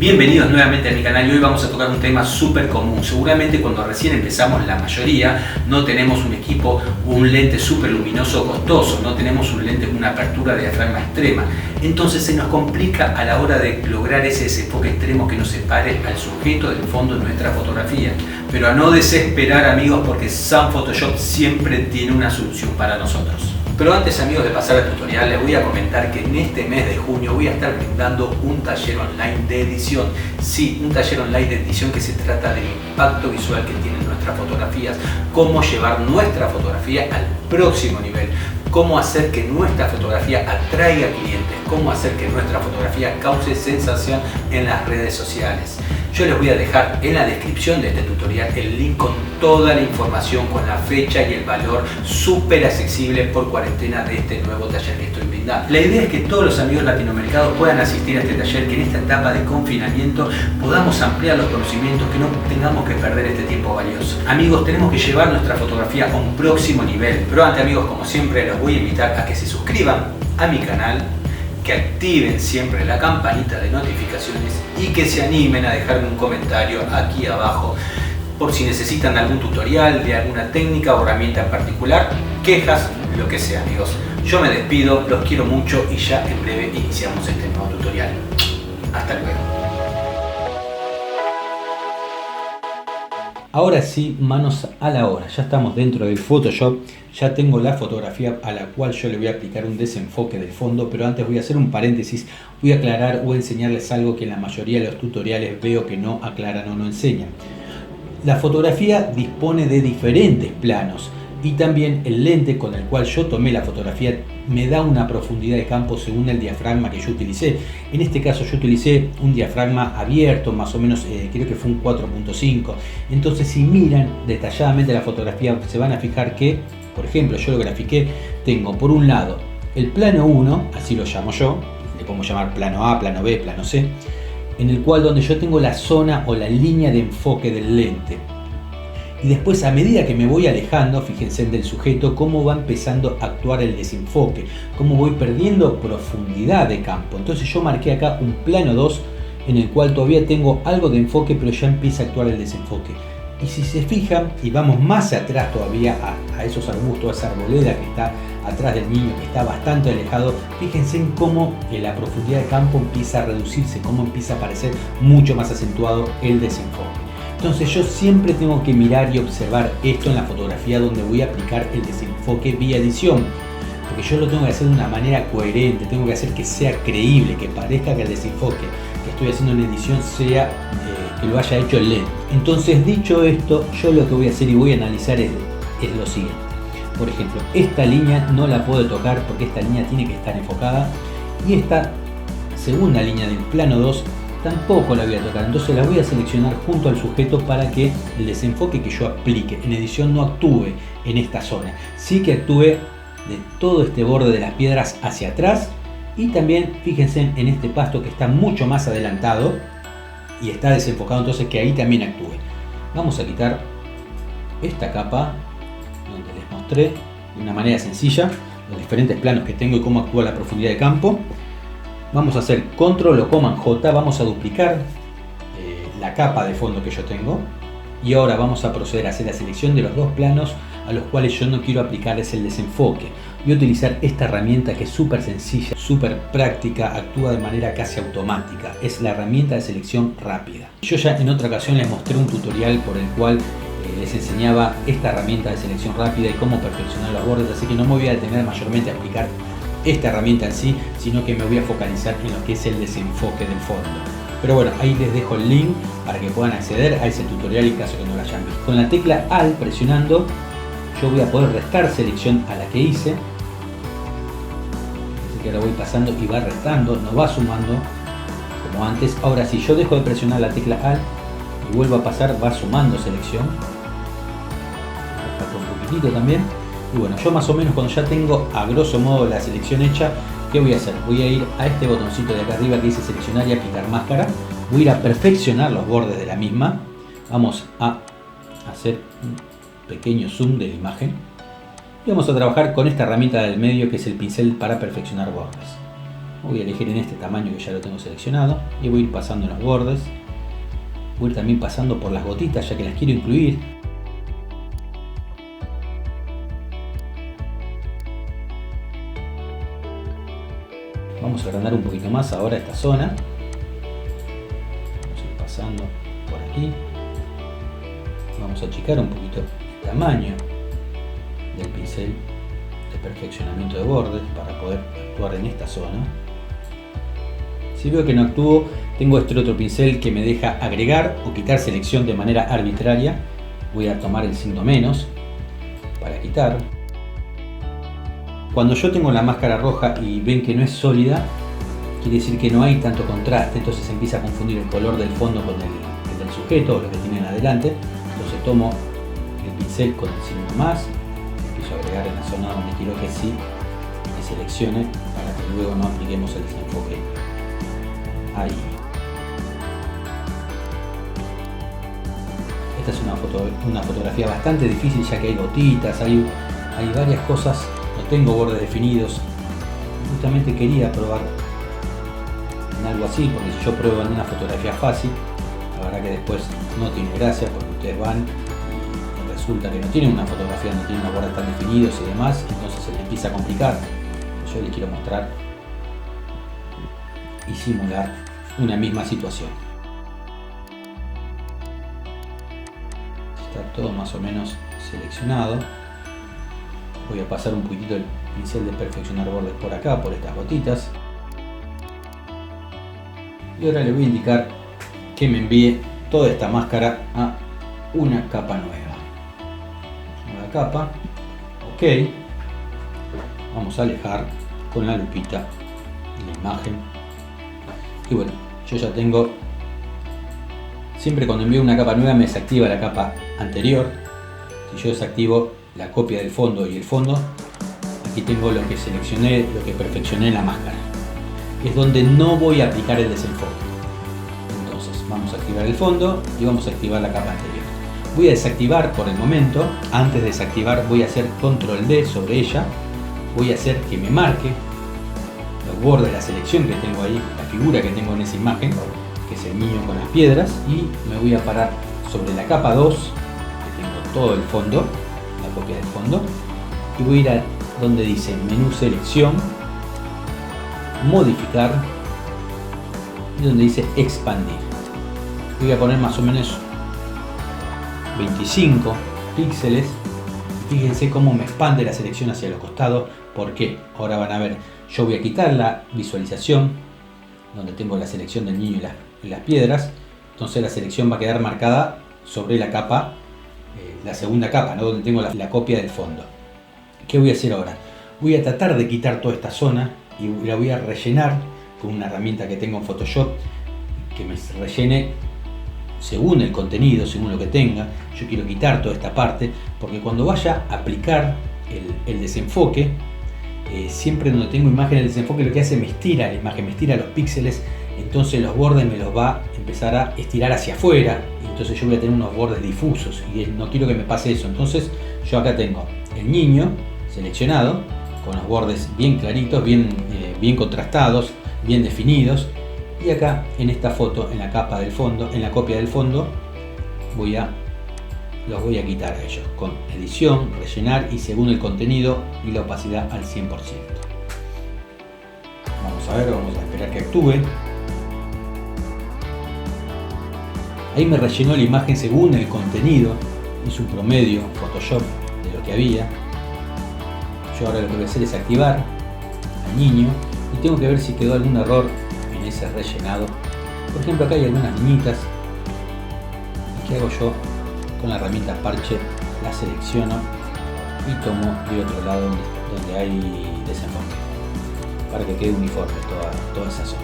Bienvenidos nuevamente a mi canal y hoy vamos a tocar un tema súper común. Seguramente cuando recién empezamos la mayoría no tenemos un equipo o un lente súper luminoso costoso, no tenemos un lente con una apertura de diafragma extrema. Entonces se nos complica a la hora de lograr ese desenfoque extremo que nos separe al sujeto del fondo de nuestra fotografía. Pero a no desesperar, amigos, porque Sun Photoshop siempre tiene una solución para nosotros. Pero antes, amigos, de pasar al tutorial, les voy a comentar que en este mes de junio voy a estar brindando un taller online de edición. Sí, un taller online de edición que se trata del impacto visual que tienen nuestras fotografías, cómo llevar nuestra fotografía al próximo nivel, cómo hacer que nuestra fotografía atraiga clientes, cómo hacer que nuestra fotografía cause sensación en las redes sociales. Yo les voy a dejar en la descripción de este tutorial el link con toda la información, con la fecha y el valor súper accesible por cuarentena de este nuevo taller que estoy brindando. La idea es que todos los amigos latinoamericanos puedan asistir a este taller, que en esta etapa de confinamiento podamos ampliar los conocimientos, que no tengamos que perder este tiempo valioso. Amigos, tenemos que llevar nuestra fotografía a un próximo nivel. Pero antes, amigos, como siempre, los voy a invitar a que se suscriban a mi canal, que activen siempre la campanita de notificaciones y que se animen a dejarme un comentario aquí abajo por si necesitan algún tutorial de alguna técnica o herramienta en particular, quejas, lo que sea, amigos. Yo me despido, los quiero mucho y ya en breve iniciamos este nuevo tutorial. Hasta luego. Ahora sí, manos a la obra. Ya estamos dentro del Photoshop. Ya tengo la fotografía a la cual yo le voy a aplicar un desenfoque del fondo, pero antes voy a hacer un paréntesis. Voy a aclarar o enseñarles algo que en la mayoría de los tutoriales veo que no aclaran o no enseñan. La fotografía dispone de diferentes planos y también el lente con el cual yo tomé la fotografía me da una profundidad de campo según el diafragma que yo utilicé. En este caso yo utilicé un diafragma abierto, más o menos creo que fue un 4.5. Entonces si miran detalladamente la fotografía se van a fijar que, por ejemplo, yo lo grafiqué, tengo por un lado el plano 1, así lo llamo yo, le podemos llamar plano A, plano B, plano C, en el cual donde yo tengo la zona o la línea de enfoque del lente. Y después, a medida que me voy alejando, fíjense del sujeto, cómo va empezando a actuar el desenfoque, cómo voy perdiendo profundidad de campo. Entonces yo marqué acá un plano 2 en el cual todavía tengo algo de enfoque, pero ya empieza a actuar el desenfoque. Y si se fijan, y vamos más atrás todavía a esos arbustos, a esa arboleda que está atrás del niño, que está bastante alejado, fíjense en cómo la profundidad de campo empieza a reducirse, cómo empieza a aparecer mucho más acentuado el desenfoque. Entonces yo siempre tengo que mirar y observar esto en la fotografía donde voy a aplicar el desenfoque vía edición, porque yo lo tengo que hacer de una manera coherente, tengo que hacer que sea creíble, que parezca que el desenfoque que estoy haciendo en edición sea que lo haya hecho el lente. Entonces, dicho esto, yo lo que voy a hacer y voy a analizar es lo siguiente. Por ejemplo, esta línea no la puedo tocar porque esta línea tiene que estar enfocada, y esta segunda línea del plano 2 tampoco la voy a tocar. Entonces la voy a seleccionar junto al sujeto para que el desenfoque que yo aplique en edición no actúe en esta zona, sí que actúe de todo este borde de las piedras hacia atrás, y también fíjense en este pasto que está mucho más adelantado y está desenfocado, entonces que ahí también actúe. Vamos a quitar esta capa donde les mostré de una manera sencilla los diferentes planos que tengo y cómo actúa la profundidad de campo. Vamos a hacer control o command J, vamos a duplicar la capa de fondo que yo tengo, y ahora vamos a proceder a hacer la selección de los dos planos a los cuales yo no quiero aplicarles el desenfoque. Voy a utilizar esta herramienta que es súper sencilla, súper práctica, actúa de manera casi automática. Es la herramienta de selección rápida. Yo ya en otra ocasión les mostré un tutorial por el cual les enseñaba esta herramienta de selección rápida y cómo perfeccionar los bordes, así que no me voy a detener mayormente a explicar esta herramienta en sí, sino que me voy a focalizar en lo que es el desenfoque del fondo. Pero bueno, ahí les dejo el link para que puedan acceder a ese tutorial en caso que no lo hayan visto. Con la tecla Alt presionando, yo voy a poder restar selección a la que hice. Así que ahora voy pasando y va restando, no va sumando como antes. Ahora si yo dejo de presionar la tecla Alt y vuelvo a pasar, va sumando selección. Falta un poquitito también. Y bueno, yo más o menos cuando ya tengo a grosso modo la selección hecha, ¿qué voy a hacer? Voy a ir a este botoncito de acá arriba que dice seleccionar y aplicar máscara. Voy a ir a perfeccionar los bordes de la misma. Vamos a hacer un pequeño zoom de la imagen. Y vamos a trabajar con esta herramienta del medio que es el pincel para perfeccionar bordes. voy a elegir en este tamaño que ya lo tengo seleccionado y voy a ir pasando en los bordes. Voy a ir también pasando por las gotitas ya que las quiero incluir. Vamos a agrandar un poquito más ahora esta zona. Vamos a ir pasando por aquí. Vamos a achicar un poquito el tamaño del pincel de perfeccionamiento de bordes para poder actuar en esta zona. Si veo que no actúo, tengo este otro pincel que me deja agregar o quitar selección de manera arbitraria. Voy a tomar el signo menos para quitar. Cuando yo tengo la máscara roja y ven que no es sólida, quiere decir que no hay tanto contraste, entonces empieza a confundir el color del fondo con el del sujeto o lo que tienen adelante. Entonces tomo el pincel con el signo más, empiezo a agregar en la zona donde quiero que sí me seleccione para que luego no apliquemos el desenfoque ahí. Esta es una fotografía bastante difícil ya que hay gotitas, hay varias cosas, no tengo bordes definidos. Justamente quería probar en algo así, porque si yo pruebo en una fotografía fácil, la verdad que después no tiene gracia porque ustedes van y resulta que no tienen una fotografía, no tienen unos bordes tan definidos y demás, entonces se les empieza a complicar. Yo les quiero mostrar y simular una misma situación. Está todo más o menos seleccionado. Voy a pasar un poquitito el pincel de perfeccionar bordes por acá, por estas gotitas. Y ahora le voy a indicar que me envíe toda esta máscara a una capa nueva. Nueva capa. Ok. Vamos a alejar con la lupita la imagen. Y bueno, yo ya tengo... Siempre cuando envío una capa nueva me desactiva la capa anterior. Si yo desactivo la copia del fondo y el fondo, aquí tengo lo que seleccioné, lo que perfeccioné en la máscara. Es donde no voy a aplicar el desenfoque. Entonces vamos a activar el fondo y vamos a activar la capa anterior. Voy a desactivar por el momento. Antes de desactivar voy a hacer control D sobre ella. Voy a hacer que me marque los bordes de la selección que tengo ahí, la figura que tengo en esa imagen, que es el niño con las piedras, y me voy a parar sobre la capa 2, que tengo todo el fondo, la copia del fondo, y voy a ir a donde dice menú selección, modificar, y donde dice expandir. Voy a poner más o menos 25 píxeles. Fíjense cómo me expande la selección hacia los costados. ¿Por qué? Ahora van a ver, yo voy a quitar la visualización donde tengo la selección del niño y las piedras. Entonces la selección va a quedar marcada sobre la capa, la segunda capa, ¿no? Donde tengo la copia del fondo. ¿Qué voy a hacer ahora? Voy a tratar de quitar toda esta zona y la voy a rellenar con una herramienta que tengo en Photoshop que me rellene según el contenido, según lo que tenga. Yo quiero quitar toda esta parte porque cuando vaya a aplicar el desenfoque, siempre donde tengo imagen el desenfoque lo que hace me estira la imagen, me estira los píxeles, entonces los bordes me los va a empezar a estirar hacia afuera, entonces yo voy a tener unos bordes difusos y no quiero que me pase eso. Entonces yo acá tengo el niño seleccionado con los bordes bien claritos, bien contrastados, bien definidos, y acá en esta foto, en la capa del fondo, en la copia del fondo, los voy a quitar a ellos con edición, rellenar y según el contenido y la opacidad al 100%. Vamos a ver, vamos a esperar que actúe. Ahí me rellenó la imagen según el contenido, hizo un promedio Photoshop de lo que había. Yo ahora lo que voy a hacer es activar al niño y tengo que ver si quedó algún error en ese rellenado. Por ejemplo, acá hay algunas niñitas. ¿Y qué hago yo? Con la herramienta parche la selecciono y tomo de otro lado donde hay desenfoque para que quede uniforme toda esa zona.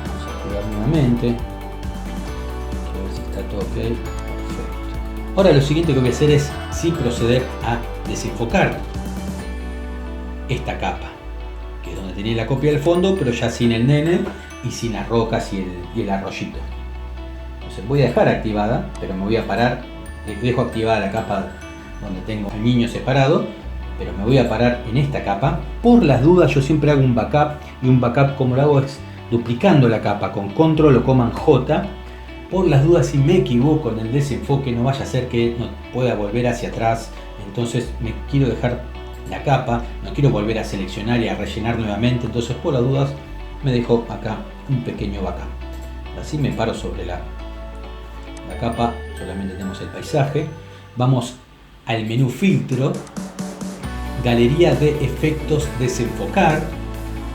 Vamos a activar nuevamente. Quiero ver si está todo ok. Perfecto. Ahora lo siguiente que voy a hacer es proceder a desenfocar esta capa, que es donde tenía la copia del fondo, pero ya sin el nene y sin las rocas y el arroyito. Entonces voy a dejar activada, pero me voy a parar, dejo activada la capa donde tengo al niño separado, pero me voy a parar en esta capa. Por las dudas yo siempre hago un backup, y un backup como lo hago es duplicando la capa con control o command J. Por las dudas, si me equivoco en el desenfoque, no vaya a ser que no pueda volver hacia atrás, entonces me quiero dejar la capa, no quiero volver a seleccionar y a rellenar nuevamente, entonces por las dudas me dejo acá un pequeño backup. Así me paro sobre la capa, solamente tenemos el paisaje. Vamos al menú filtro, galería de efectos, desenfocar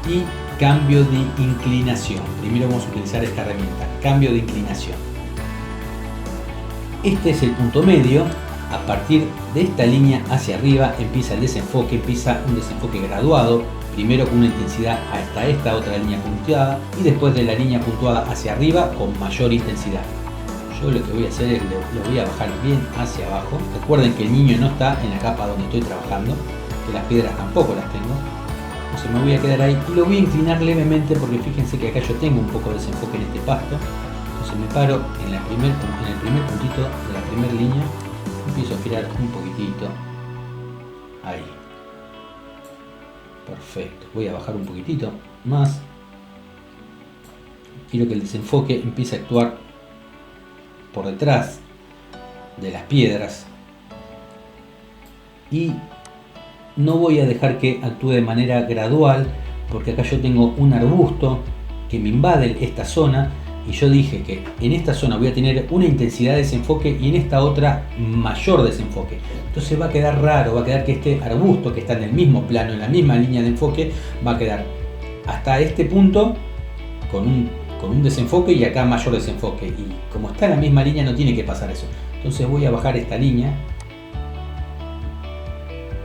y cambio de inclinación. Primero vamos a utilizar esta herramienta, cambio de inclinación. Este es el punto medio. A partir de esta línea hacia arriba empieza el desenfoque, empieza un desenfoque graduado, primero con una intensidad hasta esta otra línea punteada y después de la línea puntuada hacia arriba con mayor intensidad. Yo lo que voy a hacer es lo voy a bajar bien hacia abajo. Recuerden que el niño no está en la capa donde estoy trabajando, que las piedras tampoco las tengo. Entonces me voy a quedar ahí y lo voy a inclinar levemente, porque fíjense que acá yo tengo un poco de desenfoque en este pasto. Entonces me paro en el primer puntito de la primera línea, empiezo a girar un poquitito, ahí, perfecto. Voy a bajar un poquitito más, quiero que el desenfoque empiece a actuar por detrás de las piedras y no voy a dejar que actúe de manera gradual, porque acá yo tengo un arbusto que me invade esta zona y yo dije que en esta zona voy a tener una intensidad de desenfoque y en esta otra mayor desenfoque. Entonces va a quedar raro, va a quedar que este arbusto que está en el mismo plano, en la misma línea de enfoque, va a quedar hasta este punto con un desenfoque y acá mayor desenfoque, y como está en la misma línea no tiene que pasar eso. Entonces voy a bajar esta línea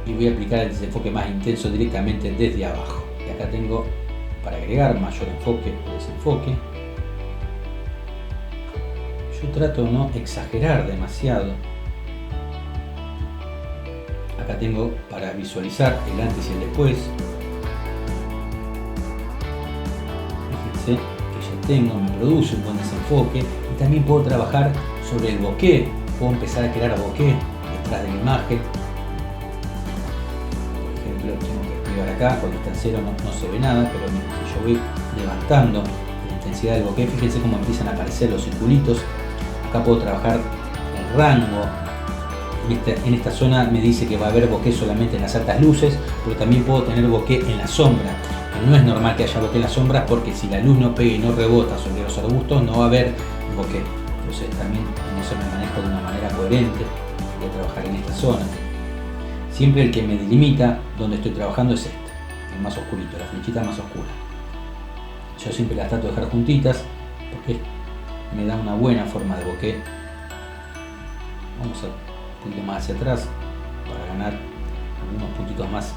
y voy a aplicar el desenfoque más intenso directamente desde abajo. Y acá tengo para agregar mayor enfoque o desenfoque. Yo trato de no exagerar demasiado. Acá tengo para visualizar el antes y el después. Fíjense que ya me produce un buen desenfoque, y también puedo trabajar sobre el bokeh. Puedo empezar a crear bokeh detrás de la imagen. Por ejemplo, tengo que activar acá, cuando está en cero no se ve nada, pero si yo voy levantando la intensidad del bokeh, fíjense cómo empiezan a aparecer los circulitos. Acá puedo trabajar el rango. En esta zona me dice que va a haber bokeh solamente en las altas luces, pero también puedo tener bokeh en la sombra. No es normal que haya bokeh en las sombras, porque si la luz no pega y no rebota sobre los arbustos no va a haber bokeh. Entonces también en eso me manejo de una manera coherente. Voy a trabajar en esta zona. Siempre el que me delimita donde estoy trabajando es este, el más oscurito, la flechita más oscura. Yo siempre las trato de dejar juntitas porque me da una buena forma de bokeh. Vamos a un poquito más hacia atrás para ganar algunos puntitos más,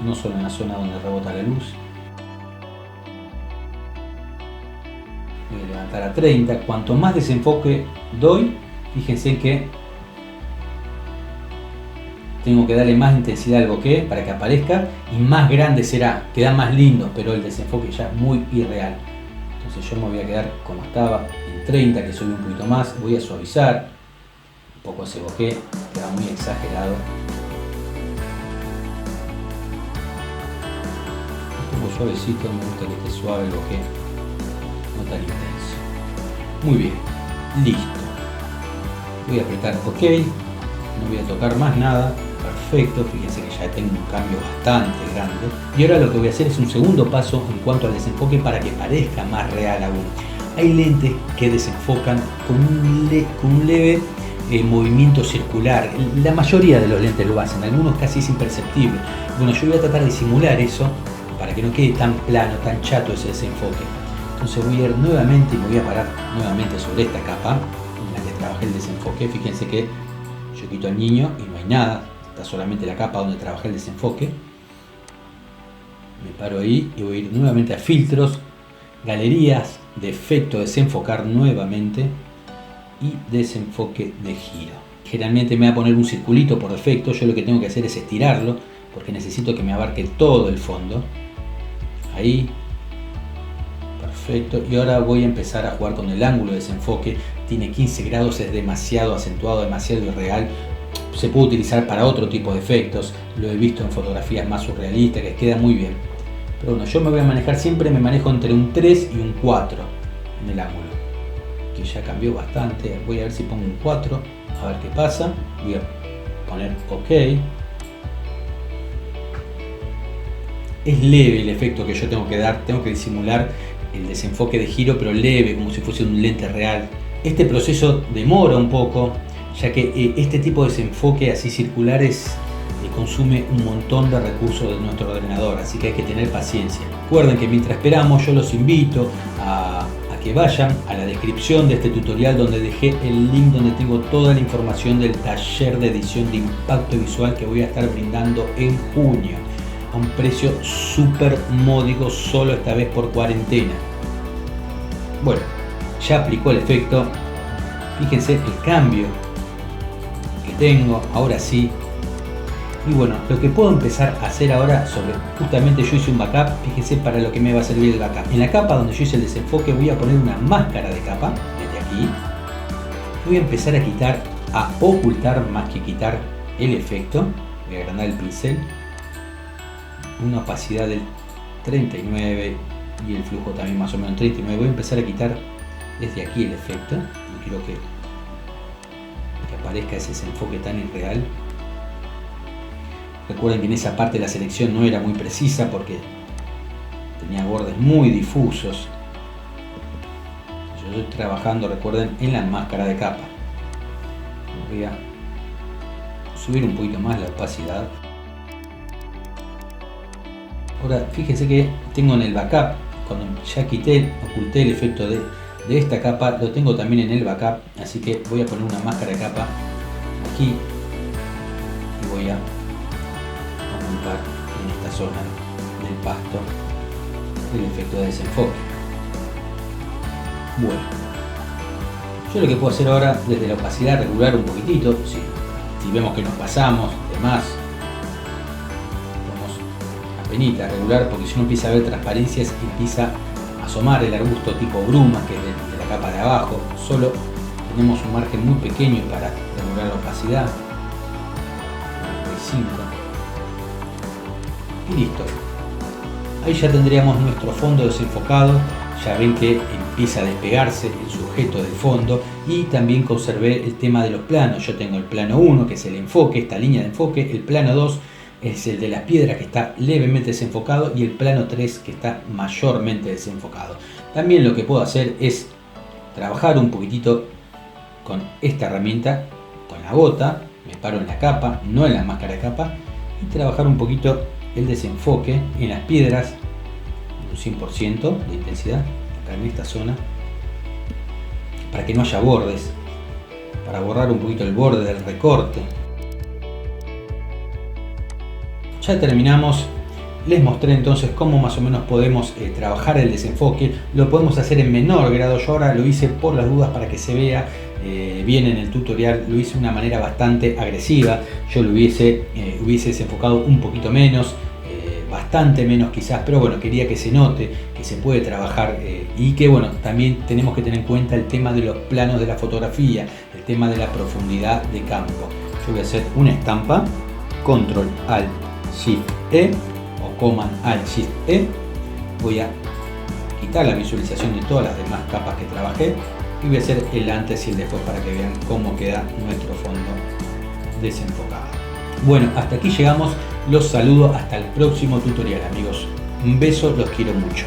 no solo en la zona donde rebota la luz. Voy a levantar a 30. Cuanto más desenfoque doy, fíjense que tengo que darle más intensidad al bokeh para que aparezca, y más grande será, queda más lindo, pero el desenfoque ya es muy irreal. Entonces yo me voy a quedar como estaba en 30, que subí un poquito más. Voy a suavizar un poco ese bokeh, queda muy exagerado. Un poco suavecito, me gusta que esté suave el bokeh, no tan intenso. Muy bien, listo. Voy a apretar OK, no voy a tocar más nada. Perfecto, fíjense que ya tengo un cambio bastante grande. Y ahora lo que voy a hacer es un segundo paso en cuanto al desenfoque para que parezca más real aún. Hay lentes que desenfocan con un leve movimiento circular. La mayoría de los lentes lo hacen, algunos casi es imperceptible. Bueno, yo voy a tratar de simular eso para que no quede tan plano, tan chato ese desenfoque. Entonces voy a ir nuevamente y me voy a parar nuevamente sobre esta capa en la que trabajé el desenfoque. Fíjense que yo quito al niño y no hay nada. Está solamente la capa donde trabajé el desenfoque. Me paro ahí y voy a ir nuevamente a filtros, galerías de efecto, desenfocar nuevamente y desenfoque de giro. Generalmente me va a poner un circulito por defecto. Yo lo que tengo que hacer es estirarlo porque necesito que me abarque todo el fondo. Ahí, perfecto. Y ahora voy a empezar a jugar con el ángulo de desenfoque. Tiene 15 grados, es demasiado acentuado, demasiado irreal. se puede utilizar para otro tipo de efectos, lo he visto en fotografías más surrealistas que queda muy bien. Pero bueno, yo me voy a manejar siempre, me manejo entre un 3 y un 4 en el ángulo, que ya cambió bastante. Voy a ver si pongo un 4, a ver qué pasa. Voy a poner OK. Es leve el efecto que yo tengo que dar, tengo que disimular el desenfoque de giro, pero leve, como si fuese un lente real. Este proceso demora un poco, ya que este tipo de desenfoque así circulares consume un montón de recursos de nuestro ordenador, así que hay que tener paciencia. Recuerden que mientras esperamos, yo los invito a que vayan a la descripción de este tutorial, donde dejé el link donde tengo toda la información del taller de edición de impacto visual que voy a estar brindando en junio a un precio súper módico, solo esta vez por cuarentena. Bueno, ya aplicó el efecto. Fíjense el cambio que tengo, ahora sí. Y bueno, lo que puedo empezar a hacer ahora justamente yo hice un backup, fíjense para lo que me va a servir el backup. En la capa donde yo hice el desenfoque voy a poner una máscara de capa, desde aquí. Voy a empezar a ocultar más que quitar el efecto. Voy a agrandar el pincel. Una opacidad del 39 y el flujo también más o menos 39. Voy a empezar a quitar desde aquí el efecto. No quiero que aparezca ese desenfoque tan irreal. Recuerden que en esa parte la selección no era muy precisa porque tenía bordes muy difusos. Yo estoy trabajando, recuerden, en la máscara de capa. Voy a subir un poquito más la opacidad. Ahora fíjense que tengo en el backup, cuando ya oculté el efecto de esta capa, lo tengo también en el backup, así que voy a poner una máscara de capa aquí y voy a ocultar en esta zona del pasto el efecto de desenfoque. Bueno, yo lo que puedo hacer ahora desde la opacidad, regular un poquitito, si vemos que nos pasamos de más, penita regular, porque si no empieza a ver transparencias, empieza a asomar el arbusto tipo bruma, que es de la capa de abajo. Solo tenemos un margen muy pequeño para regular la opacidad, 95, y listo. Ahí ya tendríamos nuestro fondo desenfocado. Ya ven que empieza a despegarse el sujeto del fondo, y también conservé el tema de los planos. Yo tengo el plano 1, que es el enfoque, esta línea de enfoque, el plano 2 es el de las piedras, que está levemente desenfocado, y el plano 3 que está mayormente desenfocado. También lo que puedo hacer es trabajar un poquitito con esta herramienta, con la gota, me paro en la capa, no en la máscara de capa, y trabajar un poquito el desenfoque en las piedras, un 100% de intensidad, acá en esta zona, para que no haya bordes, para borrar un poquito el borde del recorte. Ya terminamos. Les mostré entonces cómo más o menos podemos trabajar el desenfoque. Lo podemos hacer en menor grado. Yo ahora lo hice por las dudas para que se vea bien en el tutorial. Lo hice de una manera bastante agresiva. Yo lo hubiese desenfocado un poquito menos, bastante menos quizás, pero bueno, quería que se note que se puede trabajar, y que bueno, también tenemos que tener en cuenta el tema de los planos de la fotografía, el tema de la profundidad de campo. Yo voy a hacer una estampa, Control Alt Shift E o Command Alt Shift E. Voy a quitar la visualización de todas las demás capas que trabajé y voy a hacer el antes y el después para que vean cómo queda nuestro fondo desenfocado. Bueno, hasta aquí llegamos. Los saludo hasta el próximo tutorial, amigos. Un beso, los quiero mucho.